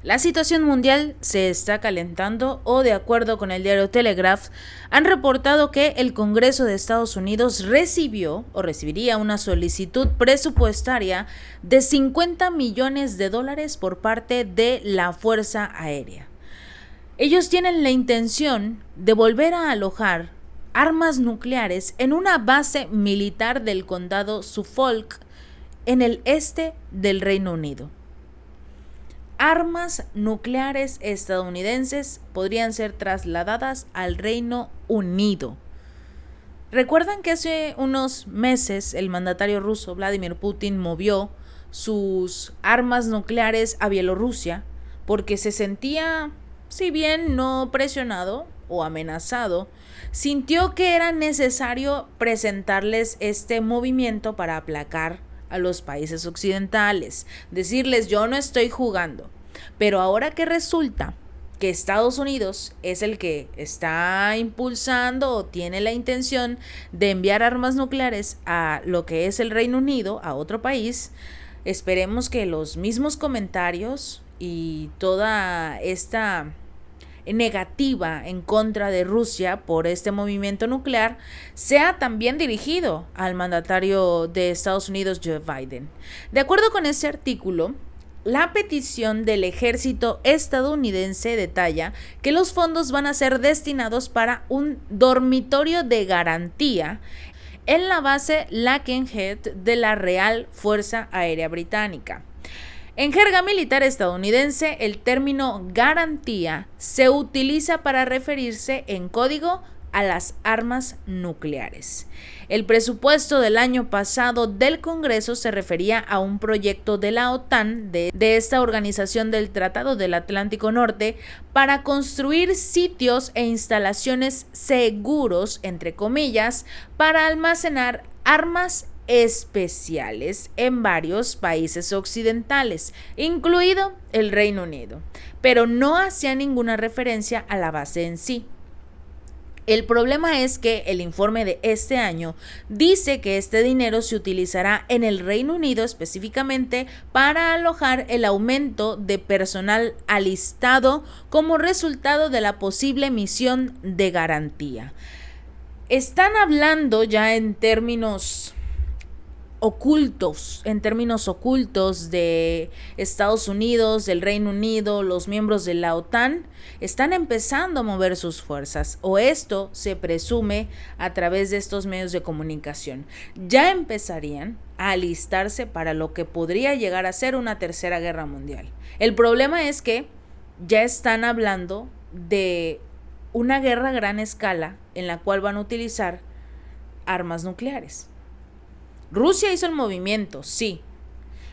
La situación mundial se está calentando o, de acuerdo con el diario Telegraph, han reportado que el Congreso de Estados Unidos recibió o recibiría una solicitud presupuestaria de $50 millones por parte de la Fuerza Aérea. Ellos tienen la intención de volver a alojar armas nucleares en una base militar del condado Suffolk en el este del Reino Unido. Armas nucleares estadounidenses podrían ser trasladadas al Reino Unido. ¿Recuerdan que hace unos meses el mandatario ruso Vladimir Putin movió sus armas nucleares a Bielorrusia porque se sentía, si bien no presionado o amenazado, sintió que era necesario presentarles este movimiento para aplacar a los países occidentales, decirles yo no estoy jugando? Pero ahora que resulta que Estados Unidos es el que está impulsando o tiene la intención de enviar armas nucleares a lo que es el Reino Unido, a otro país, esperemos que los mismos comentarios y toda esta negativa en contra de Rusia por este movimiento nuclear sea también dirigido al mandatario de Estados Unidos, Joe Biden. De acuerdo con este artículo, la petición del ejército estadounidense detalla que los fondos van a ser destinados para un dormitorio de garantía en la base Lakenhead de la Real Fuerza Aérea Británica. En jerga militar estadounidense, el término garantía se utiliza para referirse en código a las armas nucleares. El presupuesto del año pasado del Congreso se refería a un proyecto de la OTAN, de esta organización del Tratado del Atlántico Norte, para construir sitios e instalaciones seguros, entre comillas, para almacenar armas especiales en varios países occidentales, incluido el Reino Unido, pero no hacía ninguna referencia a la base en sí. El problema es que el informe de este año dice que este dinero se utilizará en el Reino Unido específicamente para alojar el aumento de personal alistado como resultado de la posible misión de garantía. Están hablando ya en términos ocultos de Estados Unidos, del Reino Unido, los miembros de la OTAN están empezando a mover sus fuerzas, o esto se presume a través de estos medios de comunicación. Ya empezarían a alistarse para lo que podría llegar a ser una tercera guerra mundial. El problema es que ya están hablando de una guerra a gran escala en la cual van a utilizar armas nucleares. Rusia hizo el movimiento, sí,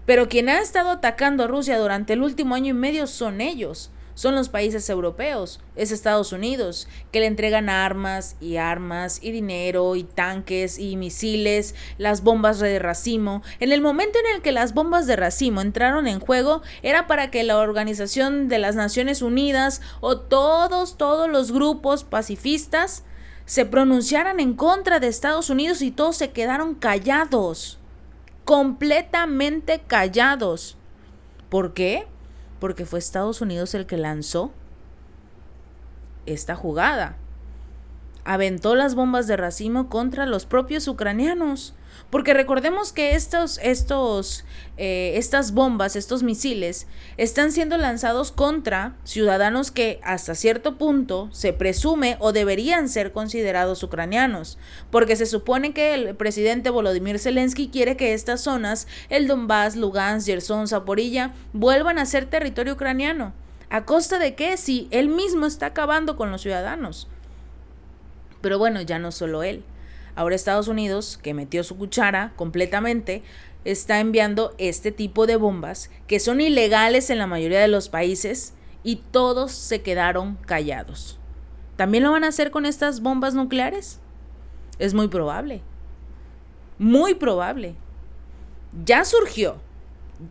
pero quien ha estado atacando a Rusia durante el último año y medio son ellos, son los países europeos, es Estados Unidos, que le entregan armas y dinero y tanques y misiles, las bombas de racimo. En el momento en el que las bombas de racimo entraron en juego, era para que la Organización de las Naciones Unidas o todos los grupos pacifistas se pronunciaran en contra de Estados Unidos y todos se quedaron callados, completamente callados. ¿Por qué? Porque fue Estados Unidos el que lanzó esta jugada. Aventó las bombas de racimo contra los propios ucranianos. Porque recordemos que estas bombas, estos misiles, están siendo lanzados contra ciudadanos que hasta cierto punto se presume o deberían ser considerados ucranianos, porque se supone que el presidente Volodymyr Zelensky quiere que estas zonas, el Donbass, Lugansk, Gerson, Zaporilla, vuelvan a ser territorio ucraniano. ¿A costa de qué? Si él mismo está acabando con los ciudadanos. Pero bueno, ya no solo él. Ahora Estados Unidos, que metió su cuchara completamente, está enviando este tipo de bombas que son ilegales en la mayoría de los países y todos se quedaron callados. ¿También lo van a hacer con estas bombas nucleares? Es muy probable. Muy probable. Ya surgió.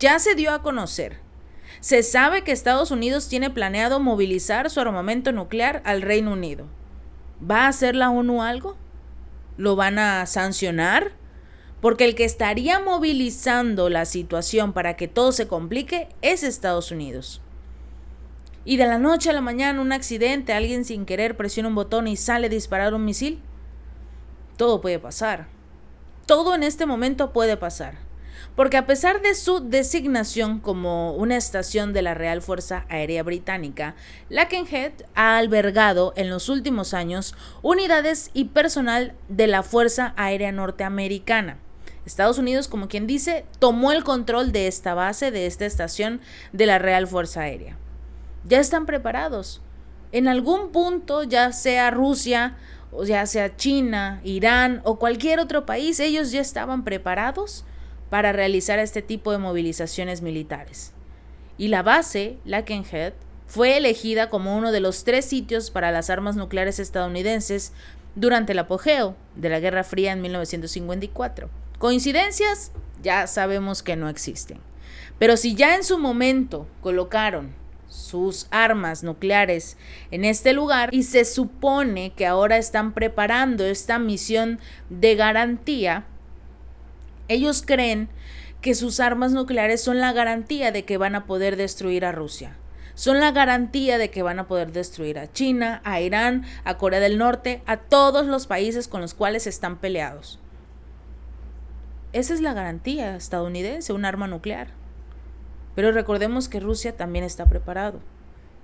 Ya se dio a conocer. Se sabe que Estados Unidos tiene planeado movilizar su armamento nuclear al Reino Unido. ¿Va a hacer la ONU algo? ¿Lo van a sancionar? Porque el que estaría movilizando la situación para que todo se complique es Estados Unidos. y de la noche a la mañana un accidente, alguien sin querer presiona un botón y sale a disparar un misil. Todo puede pasar. Todo en este momento puede pasar. Porque a pesar de su designación como una estación de la Real Fuerza Aérea Británica, Lakenhead ha albergado en los últimos años unidades y personal de la Fuerza Aérea Norteamericana. Estados Unidos, como quien dice, tomó el control de esta base, de esta estación de la Real Fuerza Aérea. Ya están preparados. En algún punto, ya sea Rusia, o ya sea China, Irán o cualquier otro país, ellos ya estaban preparados para realizar este tipo de movilizaciones militares. Y la base, Lakenhead, fue elegida como uno de los 3 sitios para las armas nucleares estadounidenses durante el apogeo de la Guerra Fría en 1954. ¿Coincidencias? Ya sabemos que no existen. Pero si ya en su momento colocaron sus armas nucleares en este lugar y se supone que ahora están preparando esta misión de garantía, ellos creen que sus armas nucleares son la garantía de que van a poder destruir a Rusia. Son la garantía de que van a poder destruir a China, a Irán, a Corea del Norte, a todos los países con los cuales están peleados. Esa es la garantía estadounidense, un arma nuclear. Pero recordemos que Rusia también está preparado,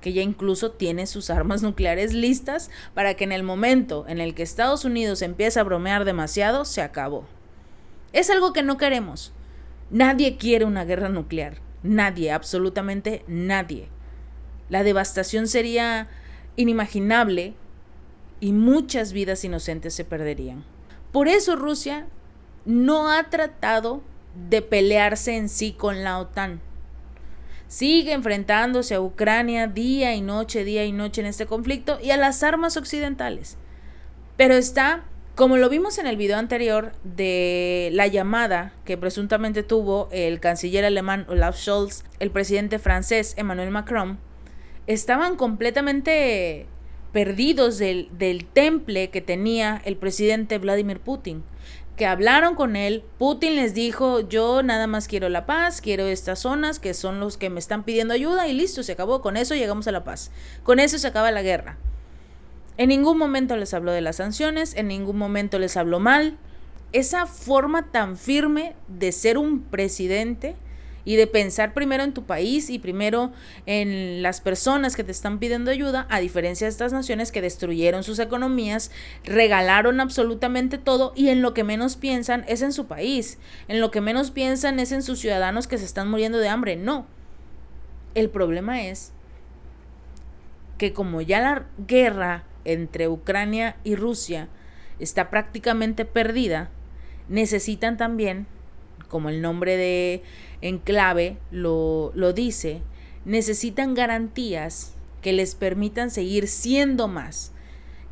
que ya incluso tiene sus armas nucleares listas para que en el momento en el que Estados Unidos empiece a bromear demasiado, se acabó. Es algo que no queremos. Nadie quiere una guerra nuclear. Nadie, absolutamente nadie. La devastación sería inimaginable y muchas vidas inocentes se perderían. Por eso Rusia no ha tratado de pelearse en sí con la OTAN. Sigue enfrentándose a Ucrania día y noche en este conflicto y a las armas occidentales. Pero está, como lo vimos en el video anterior de la llamada que presuntamente tuvo el canciller alemán Olaf Scholz, el presidente francés Emmanuel Macron, estaban completamente perdidos del temple que tenía el presidente Vladimir Putin, que hablaron con él. Putin les dijo: yo nada más quiero la paz, quiero estas zonas que son los que me están pidiendo ayuda y listo, se acabó, con eso llegamos a la paz, con eso se acaba la guerra. En ningún momento les habló de las sanciones, en ningún momento les habló mal. Esa forma tan firme de ser un presidente y de pensar primero en tu país y primero en las personas que te están pidiendo ayuda, a diferencia de estas naciones que destruyeron sus economías, regalaron absolutamente todo y en lo que menos piensan es en su país, en lo que menos piensan es en sus ciudadanos que se están muriendo de hambre. No, el problema es que como ya la guerra entre Ucrania y Rusia está prácticamente perdida, necesitan también, como el nombre de enclave lo dice, necesitan garantías que les permitan seguir siendo más,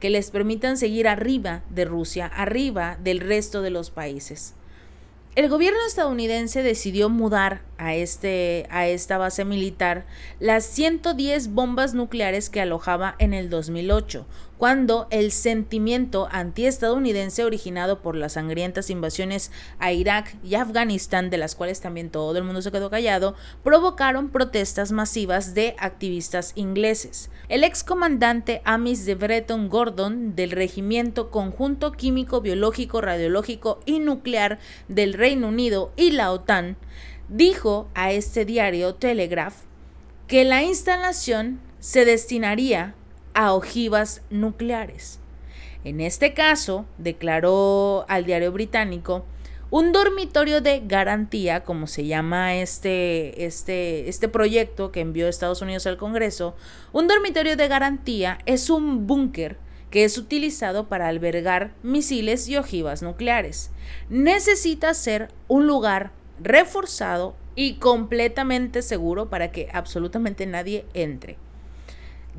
que les permitan seguir arriba de Rusia, arriba del resto de los países. El gobierno estadounidense decidió mudar a esta base militar las 110 bombas nucleares que alojaba en el 2008, cuando el sentimiento antiestadounidense originado por las sangrientas invasiones a Irak y Afganistán, de las cuales también todo el mundo se quedó callado, provocaron protestas masivas de activistas ingleses. El excomandante Amis de Breton Gordon del Regimiento Conjunto Químico, Biológico, Radiológico y Nuclear del Reino Unido y la OTAN dijo a este diario Telegraph que la instalación se destinaría a ojivas nucleares. En este caso, declaró al diario británico, un dormitorio de garantía, como se llama este proyecto que envió Estados Unidos al Congreso, un dormitorio de garantía es un búnker que es utilizado para albergar misiles y ojivas nucleares. Necesita ser un lugar reforzado y completamente seguro para que absolutamente nadie entre.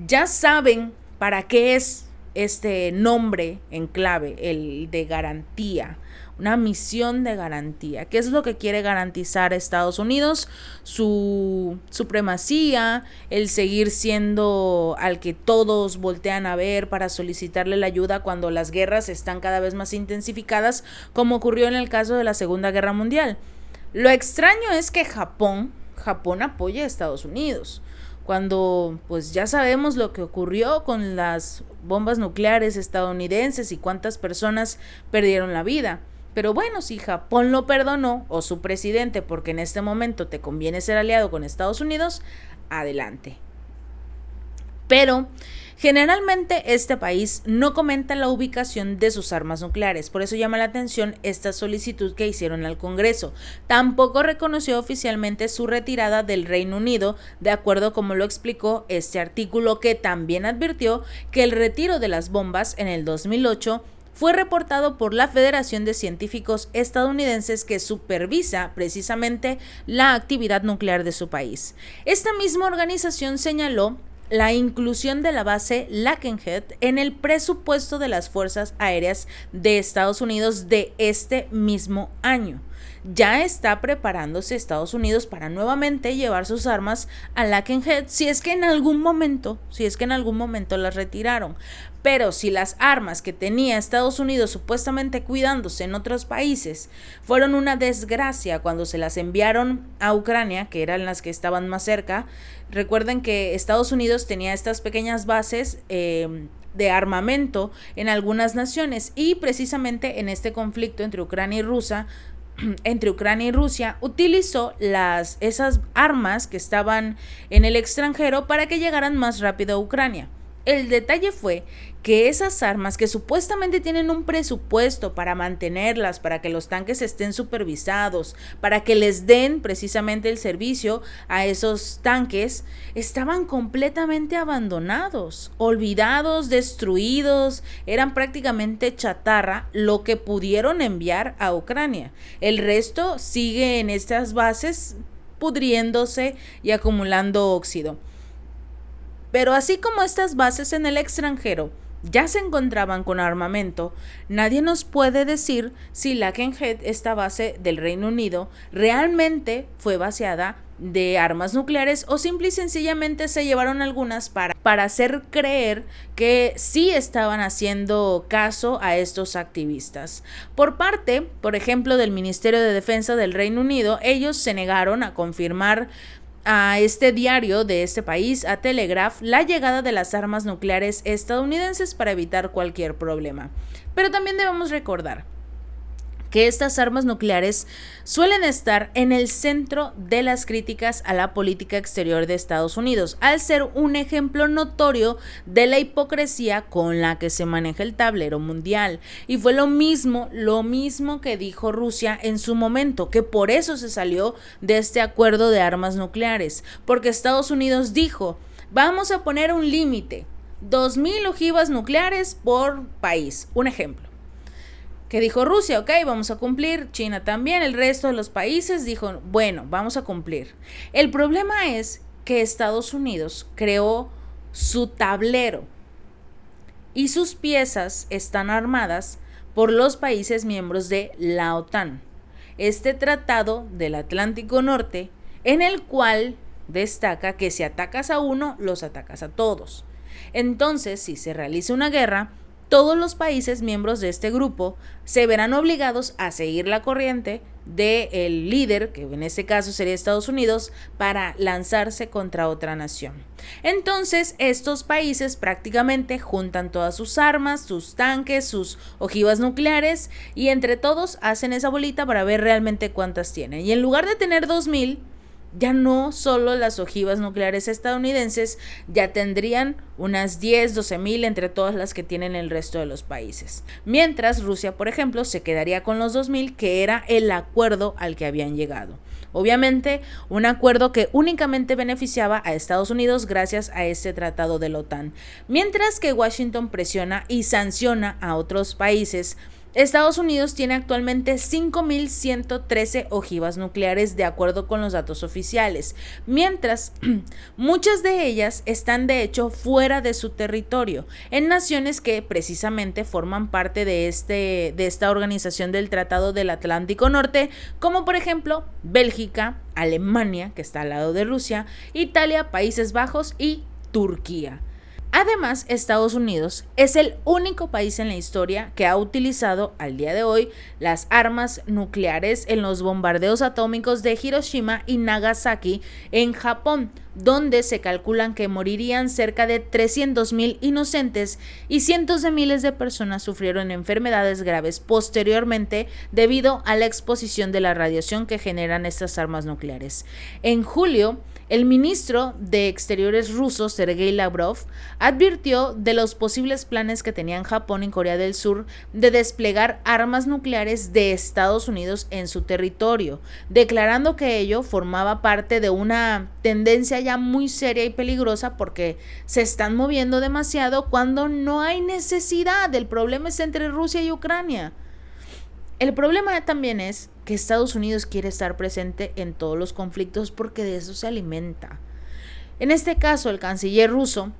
Ya saben para qué es este nombre en clave, el de garantía, una misión de garantía. ¿Qué es lo que quiere garantizar Estados Unidos? Su supremacía, el seguir siendo al que todos voltean a ver para solicitarle la ayuda cuando las guerras están cada vez más intensificadas, como ocurrió en el caso de la Segunda Guerra Mundial. Lo extraño es que Japón apoya a Estados Unidos. cuando pues ya sabemos lo que ocurrió con las bombas nucleares estadounidenses y cuántas personas perdieron la vida. Pero bueno, si Japón lo perdonó, o su presidente, porque en este momento te conviene ser aliado con Estados Unidos, adelante. Pero generalmente este país no comenta la ubicación de sus armas nucleares, por eso llama la atención esta solicitud que hicieron al Congreso. Tampoco reconoció oficialmente su retirada del Reino Unido, de acuerdo como lo explicó este artículo, que también advirtió que el retiro de las bombas en el 2008 fue reportado por la Federación de Científicos Estadounidenses, que supervisa precisamente la actividad nuclear de su país. Esta misma organización señaló la inclusión de la base Lakenhead en el presupuesto de las Fuerzas Aéreas de Estados Unidos de este mismo año. Ya está preparándose Estados Unidos para nuevamente llevar sus armas a Lakenhead si es que en algún momento las retiraron. Pero si las armas que tenía Estados Unidos supuestamente cuidándose en otros países fueron una desgracia cuando se las enviaron a Ucrania, que eran las que estaban más cerca, recuerden que Estados Unidos tenía estas pequeñas bases de armamento en algunas naciones, y precisamente en este conflicto entre Ucrania y Rusia utilizó esas armas que estaban en el extranjero para que llegaran más rápido a Ucrania. El detalle fue que esas armas, que supuestamente tienen un presupuesto para mantenerlas, para que los tanques estén supervisados, para que les den precisamente el servicio a esos tanques, estaban completamente abandonados, olvidados, destruidos, eran prácticamente chatarra lo que pudieron enviar a Ucrania. El resto sigue en estas bases pudriéndose y acumulando óxido. Pero así como estas bases en el extranjero ya se encontraban con armamento, nadie nos puede decir si Lakenhead, esta base del Reino Unido, realmente fue vaciada de armas nucleares o simple y sencillamente se llevaron algunas para hacer creer que sí estaban haciendo caso a estos activistas. Por parte, por ejemplo, del Ministerio de Defensa del Reino Unido, ellos se negaron a confirmar a este diario de este país, a Telegraph, la llegada de las armas nucleares estadounidenses para evitar cualquier problema. Pero también debemos recordar que estas armas nucleares suelen estar en el centro de las críticas a la política exterior de Estados Unidos, al ser un ejemplo notorio de la hipocresía con la que se maneja el tablero mundial. Y fue lo mismo que dijo Rusia en su momento, que por eso se salió de este acuerdo de armas nucleares, porque Estados Unidos dijo: vamos a poner un límite, 2,000 ojivas nucleares por país, un ejemplo. Que dijo Rusia: ok, vamos a cumplir. China también. El resto de los países dijo: bueno, vamos a cumplir. El problema es que Estados Unidos creó su tablero y sus piezas están armadas por los países miembros de la OTAN, este tratado del Atlántico Norte, en el cual destaca que si atacas a uno, los atacas a todos. Entonces, si se realiza una guerra, todos los países miembros de este grupo se verán obligados a seguir la corriente del líder, que en este caso sería Estados Unidos, para lanzarse contra otra nación. Entonces, estos países prácticamente juntan todas sus armas, sus tanques, sus ojivas nucleares, y entre todos hacen esa bolita para ver realmente cuántas tienen. Y en lugar de tener 2,000, ya no solo las ojivas nucleares estadounidenses, ya tendrían unas 10, 12,000 entre todas las que tienen el resto de los países. Mientras Rusia, por ejemplo, se quedaría con los 2,000, que era el acuerdo al que habían llegado. Obviamente, un acuerdo que únicamente beneficiaba a Estados Unidos gracias a este tratado de la OTAN. Mientras que Washington presiona y sanciona a otros países, Estados Unidos tiene actualmente 5,113 ojivas nucleares de acuerdo con los datos oficiales, mientras muchas de ellas están de hecho fuera de su territorio, en naciones que precisamente forman parte de esta organización del Tratado del Atlántico Norte, como por ejemplo Bélgica, Alemania, que está al lado de Rusia, Italia, Países Bajos y Turquía. Además, Estados Unidos es el único país en la historia que ha utilizado al día de hoy las armas nucleares en los bombardeos atómicos de Hiroshima y Nagasaki en Japón, donde se calculan que morirían cerca de 300,000 inocentes y cientos de miles de personas sufrieron enfermedades graves posteriormente debido a la exposición de la radiación que generan estas armas nucleares. En julio, el ministro de Exteriores ruso, Sergei Lavrov, advirtió de los posibles planes que tenían Japón y Corea del Sur de desplegar armas nucleares de Estados Unidos en su territorio, declarando que ello formaba parte de una tendencia ya muy seria y peligrosa porque se están moviendo demasiado cuando no hay necesidad. El problema es entre Rusia y Ucrania. El problema también es que Estados Unidos quiere estar presente en todos los conflictos porque de eso se alimenta. En este caso, el canciller ruso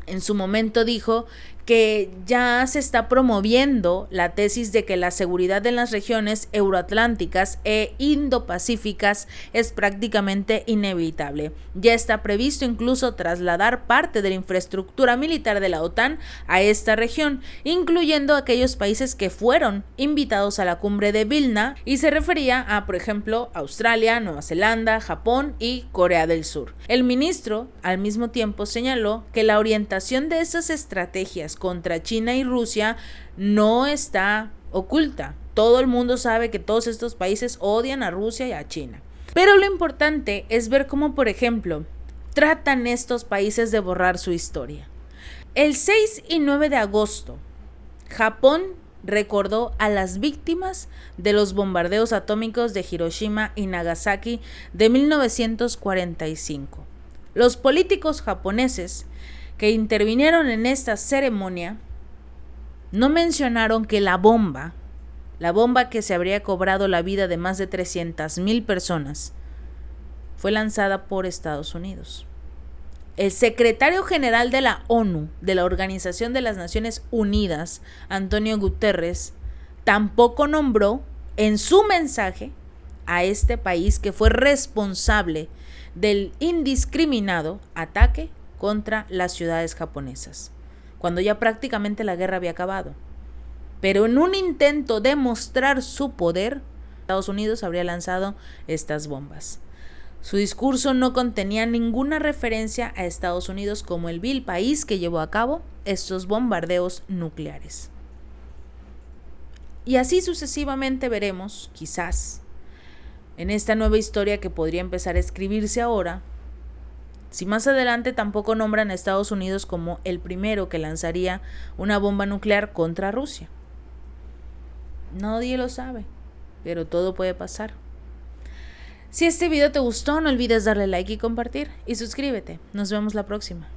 en su momento dijo que ya se está promoviendo la tesis de que la seguridad en las regiones euroatlánticas e indopacíficas es prácticamente inevitable. Ya está previsto incluso trasladar parte de la infraestructura militar de la OTAN a esta región, incluyendo aquellos países que fueron invitados a la cumbre de Vilna, y se refería a, por ejemplo, Australia, Nueva Zelanda, Japón y Corea del Sur. El ministro, al mismo tiempo, señaló que la orientación de esas estrategias contra China y Rusia no está oculta. Todo el mundo sabe que todos estos países odian a Rusia y a China. Pero lo importante es ver cómo, por ejemplo, tratan estos países de borrar su historia. El 6 y 9 de agosto, Japón recordó a las víctimas de los bombardeos atómicos de Hiroshima y Nagasaki de 1945. Los políticos japoneses que intervinieron en esta ceremonia no mencionaron que la bomba que se habría cobrado la vida de más de 300,000 personas, fue lanzada por Estados Unidos. El secretario general de la ONU, de la Organización de las Naciones Unidas, Antonio Guterres, tampoco nombró en su mensaje a este país que fue responsable del indiscriminado ataque contra las ciudades japonesas, cuando ya prácticamente la guerra había acabado. Pero en un intento de mostrar su poder, Estados Unidos habría lanzado estas bombas. Su discurso no contenía ninguna referencia a Estados Unidos como el vil país que llevó a cabo estos bombardeos nucleares. Y así sucesivamente veremos, quizás, en esta nueva historia que podría empezar a escribirse ahora, si más adelante tampoco nombran a Estados Unidos como el primero que lanzaría una bomba nuclear contra Rusia. Nadie lo sabe, pero todo puede pasar. Si este video te gustó, no olvides darle like y compartir, y suscríbete. Nos vemos la próxima.